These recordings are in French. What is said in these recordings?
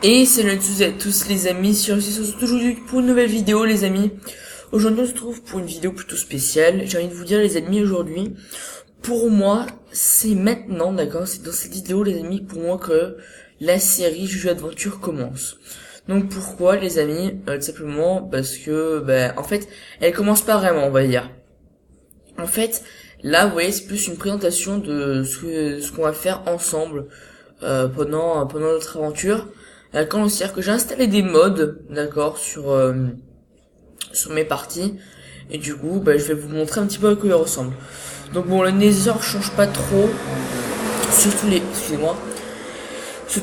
Et salut à tous et à tous les amis, sur aujourd'hui pour une nouvelle vidéo les amis. Aujourd'hui on se trouve pour une vidéo plutôt spéciale. J'ai envie de vous dire les amis aujourd'hui, pour moi c'est maintenant, d'accord, c'est dans cette vidéo les amis pour moi que la série Jeux Adventure commence. Donc pourquoi les amis? Tout simplement parce que en fait elle commence pas vraiment on va dire. En fait là vous voyez c'est plus une présentation de ce qu'on va faire ensemble pendant notre aventure. D'accord, c'est-à-dire que j'ai installé des mods, d'accord, sur mes parties, et du coup, je vais vous montrer un petit peu à quoi ils ressemblent. Donc bon, le Nether change pas trop, surtout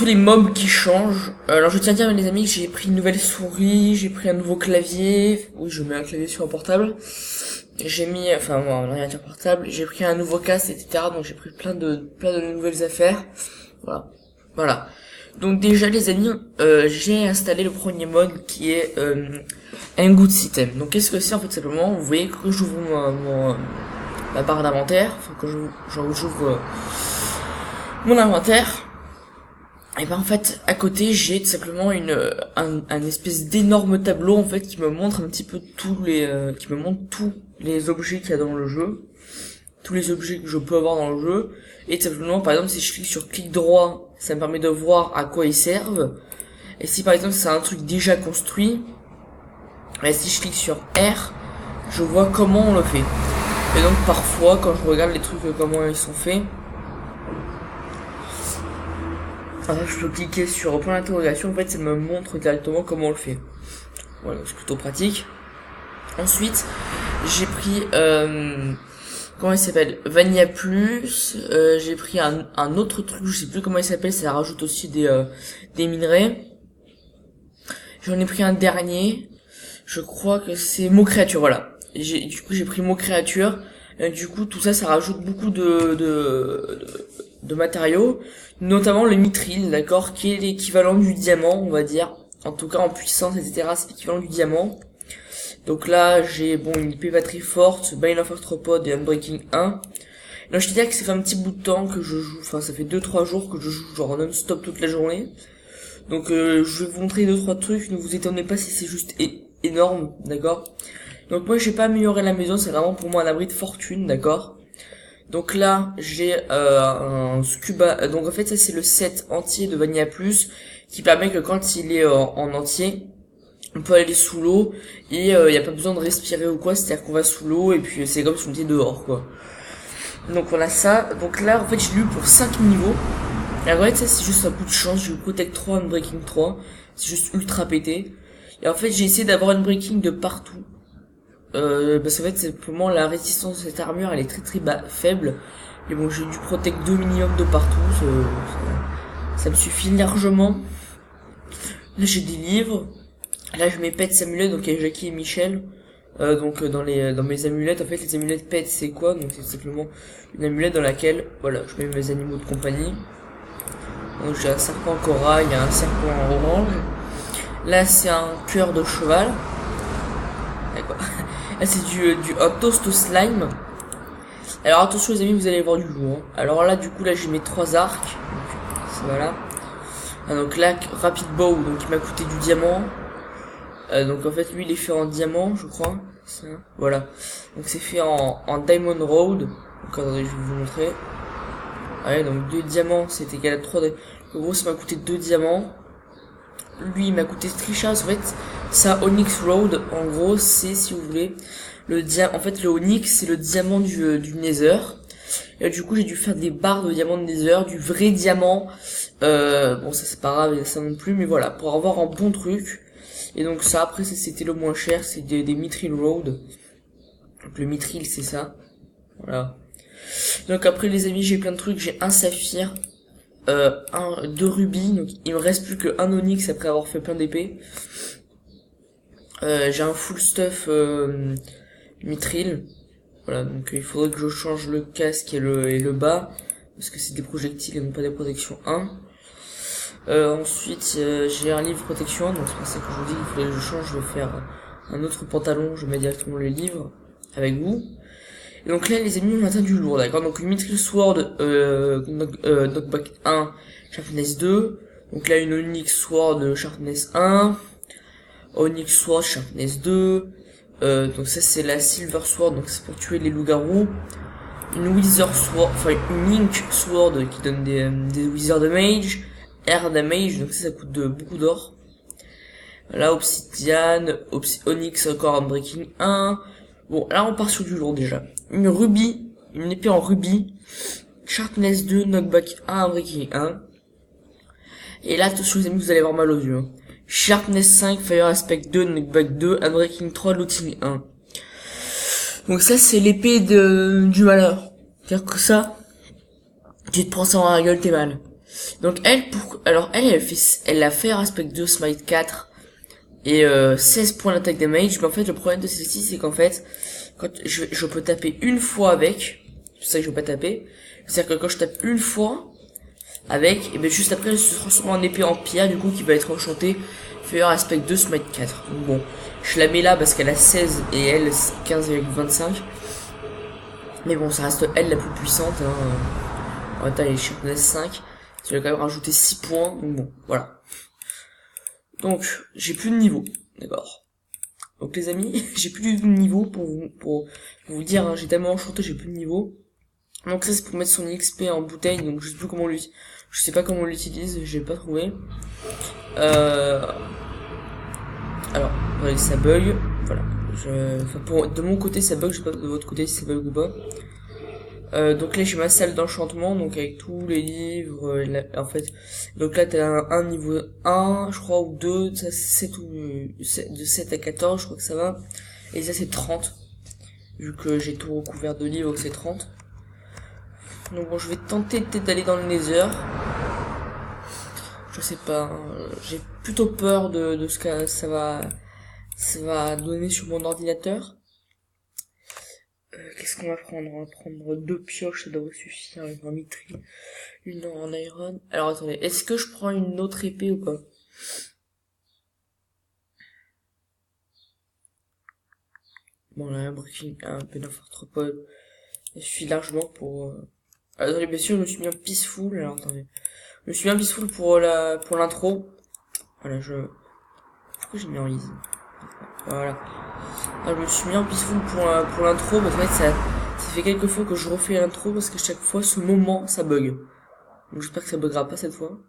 les mobs qui changent. Alors je tiens à dire les amis que j'ai pris une nouvelle souris, j'ai pris un nouveau clavier, oui je mets un clavier sur un portable, j'ai mis, enfin moi un ordinateur portable, j'ai pris un nouveau casque, etc. Donc j'ai pris plein de nouvelles affaires, voilà. Donc déjà les amis, j'ai installé le premier mode qui est un good system. Donc qu'est-ce que c'est en fait simplement? Vous voyez que j'ouvre ma barre d'inventaire, enfin que j'ouvre mon inventaire, et en fait à côté j'ai tout simplement un espèce d'énorme tableau en fait qui me montre un petit peu qui me montre tous les objets qu'il y a dans le jeu, tous les objets que je peux avoir dans le jeu. Et tout simplement par exemple si je clique sur clic droit, ça me permet de voir à quoi ils servent. Et si par exemple c'est un truc déjà construit, et si je clique sur R, je vois comment on le fait. Et donc parfois quand je regarde les trucs comment ils sont faits, je peux cliquer sur point d'interrogation, en fait ça me montre directement comment on le fait. Voilà, c'est plutôt pratique. Ensuite j'ai pris comment il s'appelle, Vanilla Plus. J'ai pris un autre truc, je sais plus comment il s'appelle, ça rajoute aussi des minerais. J'en ai pris un dernier, je crois que c'est Mot Créature, voilà. Du coup j'ai pris Mot Créature. Du coup tout ça rajoute beaucoup de matériaux, notamment le mithril, d'accord, qui est l'équivalent du diamant, on va dire. En tout cas en puissance, etc. c'est l'équivalent du diamant. Donc là, j'ai une épée batterie forte, Bane of Arthropod et Unbreaking 1. Là, je te dis que ça fait un petit bout de temps que je joue, enfin ça fait 2-3 jours que je joue genre non-stop toute la journée. Donc je vais vous montrer 2-3 trucs, ne vous étonnez pas si c'est juste énorme, d'accord. Donc moi j'ai pas amélioré la maison, c'est vraiment pour moi un abri de fortune, d'accord. Donc là, j'ai un scuba, donc en fait ça c'est le set entier de Vanilla Plus, qui permet que quand il est en entier, on peut aller sous l'eau et y a pas besoin de respirer ou quoi, c'est-à-dire qu'on va sous l'eau et puis c'est comme si on était dehors quoi. Donc on a ça. Donc là en fait j'ai lu pour 5 niveaux. Et en vrai ça c'est juste un coup de chance, j'ai eu Protect 3, Unbreaking 3, c'est juste ultra pété. Et en fait j'ai essayé d'avoir Unbreaking de partout. Parce qu'en fait simplement la résistance de cette armure elle est très faible. Mais bon j'ai dû Protect 2 minimum de partout, ça me suffit largement. Là j'ai des livres. Là je mets Pets amulettes, donc il y a Jackie et Michel. Dans mes amulettes, en fait les amulettes Pets c'est quoi? Donc c'est simplement une amulette dans laquelle voilà je mets mes animaux de compagnie. Donc j'ai un serpent corail, il y a un serpent orange. Là c'est un cœur de cheval. D'accord. Là c'est un toast au slime. Alors attention les amis, vous allez voir du lourd. Hein. Alors là du coup là j'ai mes 3 arcs. Donc voilà. Donc là Rapid Bow, donc il m'a coûté du diamant. Donc en fait lui il est fait en diamant je crois, ça. Voilà, donc c'est fait en Diamond Road. Donc attendez je vais vous montrer. Ouais, donc 2 diamants c'est égal à 3 en gros ça m'a coûté 2 diamants. Lui il m'a coûté Trisha, en fait ça Onyx Road en gros c'est si vous voulez en fait le Onyx c'est le diamant du Nether. Et du coup j'ai dû faire des barres de diamant de Nether, du vrai diamant. Bon ça c'est pas grave ça non plus, mais voilà pour avoir un bon truc. Et donc ça après c'était le moins cher, c'est des Mithril Road. Donc le Mithril c'est ça. Voilà. Donc après les amis j'ai plein de trucs, j'ai un saphir, 2 rubis, donc il me reste plus que un onyx après avoir fait plein d'épées. J'ai un full stuff Mithril. Voilà, donc il faudrait que je change le casque et le bas, parce que c'est des projectiles et non pas des protections 1. Ensuite j'ai un livre protection, donc c'est pour ça que je vous dis qu'il fallait que je change, je vais faire un autre pantalon, je mets directement le livre avec vous. Et donc là les amis on atteint du lourd, d'accord. Donc Mithril Sword, Knockback 1, Sharpness 2, Donc là, une Onyx Sword Sharpness 1, Onyx Sword Sharpness 2, donc ça c'est la Silver Sword, donc c'est pour tuer les loups-garous. Une Wither Sword, enfin une Ink Sword qui donne des Wither Damage, Air Damage, donc ça coûte beaucoup d'or. Là, Obsidian, Onyx encore Unbreaking 1. Bon, là on part sur du lourd déjà. Une Ruby, une épée en Ruby, Sharpness 2, Knockback 1, Unbreaking 1. Et là, attention les amis, vous allez avoir mal aux yeux. Hein. Sharpness 5, Fire Aspect 2, Knockback 2, Unbreaking 3, Looting 1. Donc ça, c'est l'épée du malheur. C'est-à-dire que ça, tu te prends ça dans la gueule, t'es mal. Donc elle, elle a Fire Aspect 2, Smite 4 et 16 points d'attaque damage. Mais en fait, le problème de celle-ci, c'est qu'en fait, quand je peux taper une fois avec, c'est pour ça que je veux pas taper. C'est-à-dire que quand je tape une fois avec, et ben juste après, elle se transforme en épée en pierre, du coup, qui va être enchantée. Fire Aspect 2, Smite 4. Donc bon, je la mets là parce qu'elle a 16 et elle 15,25. Mais bon, ça reste elle la plus puissante. Hein. En même temps, elle est Sharpness 5. Tu vas quand même rajouter 6 points. Donc bon, voilà. Donc, j'ai plus de niveau. D'accord. Donc les amis, j'ai plus de niveau pour vous dire. Hein, j'ai tellement enchanté, j'ai plus de niveau. Donc ça c'est pour mettre son XP en bouteille. Donc je sais plus comment je sais pas comment on l'utilise. J'ai pas trouvé. Alors, ouais, ça bug. Voilà. De mon côté ça bug, je sais pas de votre côté si ça bug ou pas. Donc là j'ai ma salle d'enchantement, donc avec tous les livres, en fait. Donc là t'as un niveau 1, je crois, ou 2, ça c'est de 7 à 14, je crois que ça va. Et ça c'est 30. Vu que j'ai tout recouvert de livres, c'est 30. Donc bon, je vais tenter peut-être d'aller dans le Nether. Je sais pas, hein. J'ai plutôt peur de ce que ça va donner sur mon ordinateur. Qu'est-ce qu'on va prendre? On va prendre 2 pioches, ça devrait suffire, avec un mitri, une en iron. Alors attendez, est-ce que je prends une autre épée ou pas? Bon là, un breaking, un pen of arthropode, il suffit largement pour... Attendez, bien sûr, je me suis mis en peaceful, alors attendez. Je me suis mis en peaceful pour l'intro. Voilà, pourquoi j'ai mis en easy? Voilà. Alors, je me suis mis en peaceful pour l'intro, parce qu'en fait, ça fait quelques fois que je refais l'intro, parce que chaque fois, ce moment, ça bug. Donc, j'espère que ça buggera pas cette fois.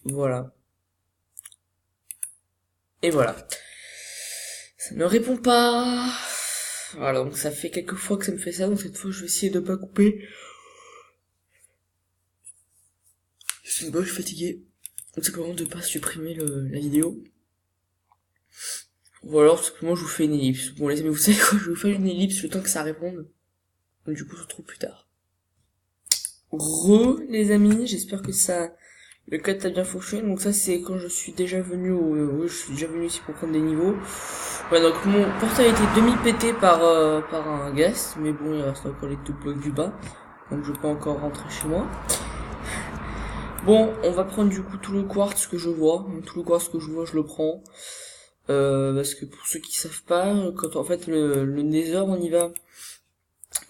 Voilà. Et voilà. Ça ne répond pas. Voilà, donc ça fait quelques fois que ça me fait ça, donc cette fois, je vais essayer de pas couper. C'est bon, je suis fatigué. Donc, c'est comment de pas supprimer la vidéo. Ou alors, simplement, je vous fais une ellipse. Bon, les amis, vous savez quoi, je vais vous faire une ellipse le temps que ça réponde. Donc, du coup, on se retrouve plus tard. Les amis, j'espère que le code a bien fonctionné. Donc ça, c'est quand je suis déjà venu oui, je suis déjà venu ici pour prendre des niveaux. Ouais, donc mon portail a été demi-pété par un guest. Mais bon, il reste encore les 2 blocs du bas. Donc, je peux encore rentrer chez moi. Bon, on va prendre du coup tout le quartz que je vois. Tout le quartz que je vois, je le prends. Parce que pour ceux qui savent pas, quand en fait le Nether, on y va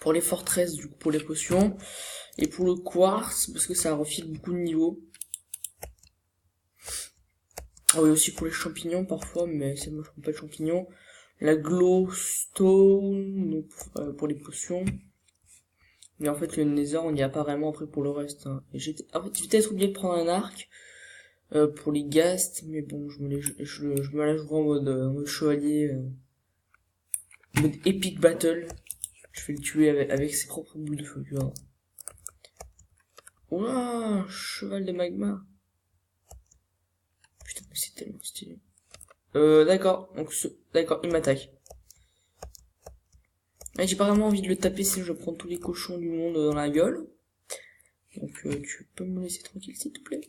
pour les forteresses, du coup pour les potions, et pour le quartz, parce que ça refile beaucoup de niveaux. Ah oui, aussi pour les champignons parfois, mais c'est moi je prends pas de champignons. La glowstone, donc, pour les potions. Mais en fait le Nether, on y a pas vraiment après pour le reste. Hein. Et j'ai peut-être oublié de prendre un arc. Pour les ghasts, mais bon, je me la jouerai en mode chevalier, mode epic battle. Je vais le tuer avec ses propres boules de feu, tu vois. Ouah, cheval de magma. Putain, mais c'est tellement stylé. D'accord, donc d'accord, il m'attaque. J'ai pas vraiment envie de le taper si je prends tous les cochons du monde dans la gueule. Donc tu peux me laisser tranquille s'il te plaît.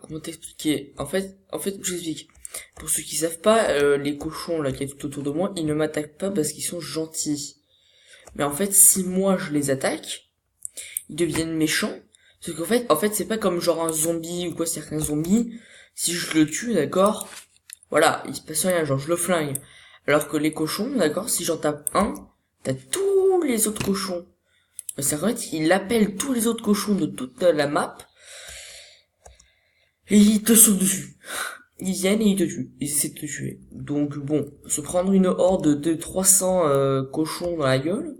Comment t'expliquer? En fait, je t'explique. Pour ceux qui savent pas, les cochons là qui est tout autour de moi, ils ne m'attaquent pas parce qu'ils sont gentils. Mais en fait, si moi je les attaque, ils deviennent méchants. Parce qu'en fait, c'est pas comme genre un zombie ou quoi, c'est-à-dire qu'un zombie, si je le tue, d'accord, voilà, il se passe rien, genre je le flingue. Alors que les cochons, d'accord, si j'en tape un, t'as tous les autres cochons. C'est qu'en fait, il appelle tous les autres cochons de toute la map, et ils te sautent dessus. Ils viennent et ils te tuent. Ils essaient de te tuer. Donc bon, se prendre une horde de 300 cochons dans la gueule,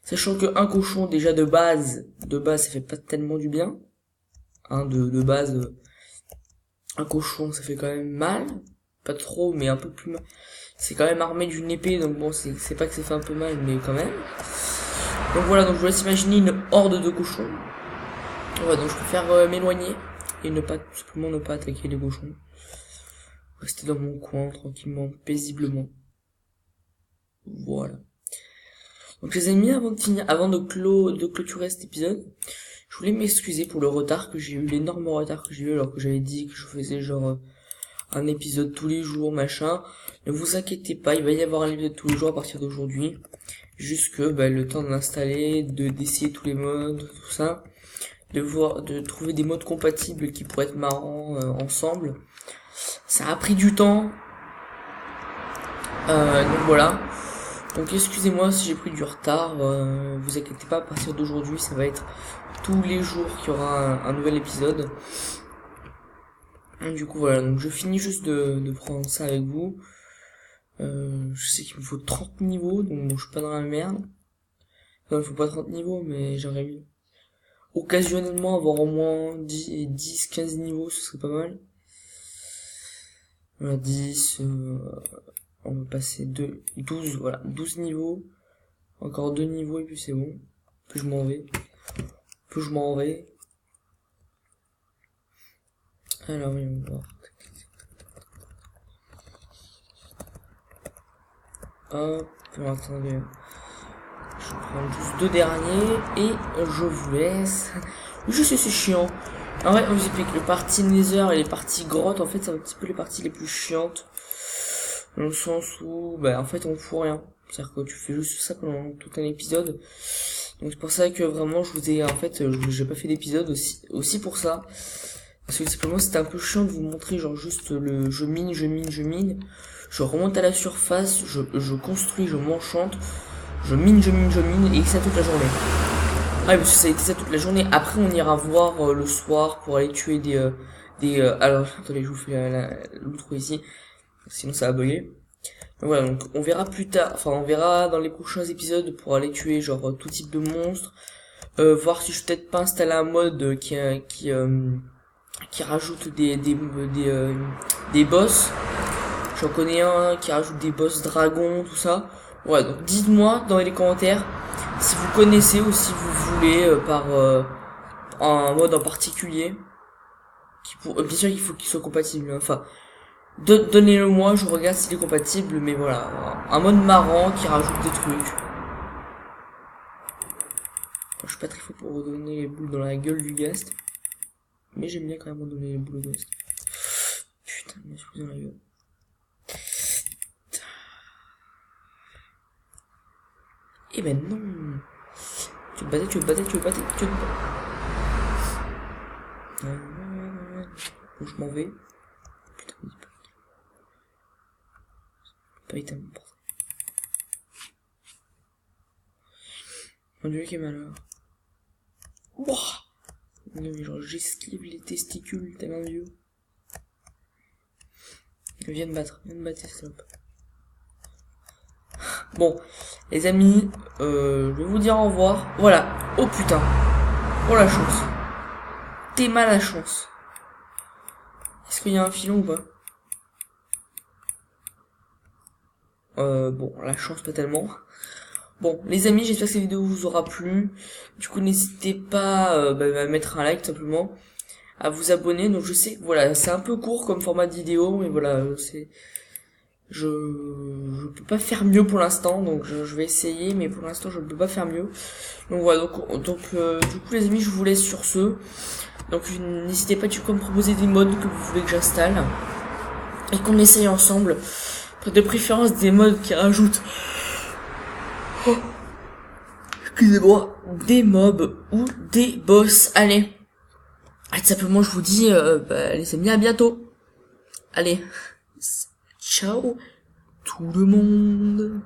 sachant que un cochon déjà de base, ça fait pas tellement du bien. Hein, de base, un cochon ça fait quand même mal. Pas trop, mais un peu plus mal. C'est quand même armé d'une épée, donc bon, c'est pas que ça fait un peu mal, mais quand même. Donc voilà, donc je vous laisse imaginer une horde de cochons. Ouais, donc je préfère m'éloigner et ne pas, tout simplement ne pas attaquer les cochons. Rester dans mon coin, tranquillement, paisiblement. Voilà. Donc les amis, avant de clôturer cet épisode, je voulais m'excuser pour le retard que j'ai eu, l'énorme retard que j'ai eu alors que j'avais dit que je faisais genre un épisode tous les jours, machin. Ne vous inquiétez pas, il va y avoir un épisode tous les jours à partir d'aujourd'hui. Juste que le temps de l'installer, d'essayer tous les modes, tout ça, de trouver des modes compatibles qui pourraient être marrants ensemble. Ça a pris du temps. Donc voilà. Donc excusez-moi si j'ai pris du retard. Vous inquiétez pas, à partir d'aujourd'hui, ça va être tous les jours qu'il y aura un nouvel épisode. Et du coup voilà, donc je finis juste de prendre ça avec vous. Je sais qu'il me faut 30 niveaux, donc bon, je suis pas dans la merde. Enfin, il me faut pas 30 niveaux, mais j'aimerais bien occasionnellement avoir au moins 10, 15 niveaux, ce serait pas mal. Voilà, 10, on va passer 12, voilà, 12 niveaux. Encore 2 niveaux et puis c'est bon. Puis je m'en vais. Alors oui, on va voir. Hop, attendez. Je prends juste 2 derniers et je vous laisse. Je sais, c'est chiant. En vrai, on vous explique, les parties Nether et les parties grottes, en fait, c'est un petit peu les parties les plus chiantes. Dans le sens où, en fait, on fout rien. C'est-à-dire que tu fais juste ça pendant tout un épisode. Donc c'est pour ça que vraiment, j'ai pas fait d'épisode aussi pour ça. Parce que simplement, c'était un peu chiant de vous montrer, genre, juste je mine. Je remonte à la surface, je construis, je m'enchante. Je mine, et ça toute la journée. Ouais, parce que ça a été ça toute la journée. Après, on ira voir le soir pour aller tuer alors, attendez, je vous fais l'outro ici. Sinon, ça va bugger. Donc voilà, donc on verra plus tard, enfin, on verra dans les prochains épisodes pour aller tuer, genre, tout type de monstres. Voir si je peux peut-être pas installer un mode qui rajoute des boss. J'en connais un qui rajoute des boss dragons, tout ça. Ouais, donc dites-moi dans les commentaires si vous connaissez ou si vous voulez par un mode en particulier. Bien sûr qu'il faut qu'il soit compatible. Enfin, donnez-le moi, je regarde s'il est compatible, mais voilà. Un mode marrant qui rajoute des trucs. Je suis pas très fort pour redonner les boules dans la gueule du Ghast. Mais j'aime bien quand même redonner les boules au Ghast. Putain, je me suis dans la gueule. Eh ben non. Tu veux te battre. Bon, je m'en vais. Putain, il dit pas éteint mon portable. Mon dieu, quel malheur. Wouah. Non mais genre j'esquive les testicules tellement vieux. Viens me battre, stop. Bon, les amis, je vais vous dire au revoir. Voilà. Oh putain. Oh la chance. T'es mal à chance. Est-ce qu'il y a un filon ou pas? Bon, la chance pas tellement. Bon, les amis, j'espère que cette vidéo vous aura plu. Du coup, n'hésitez pas à mettre un like simplement, à vous abonner. Donc je sais que voilà, c'est un peu court comme format de vidéo, mais voilà, je peux pas faire mieux pour l'instant, donc je vais essayer, mais pour l'instant je ne peux pas faire mieux. Donc voilà, donc du coup les amis, je vous laisse sur ce. Donc n'hésitez pas du coup à me proposer des modes que vous voulez que j'installe et qu'on essaye ensemble. De préférence des modes qui rajoutent excusez-moi, des mobs ou des boss. Allez, tout simplement je vous dis les amis, à bientôt. Allez, ciao tout le monde.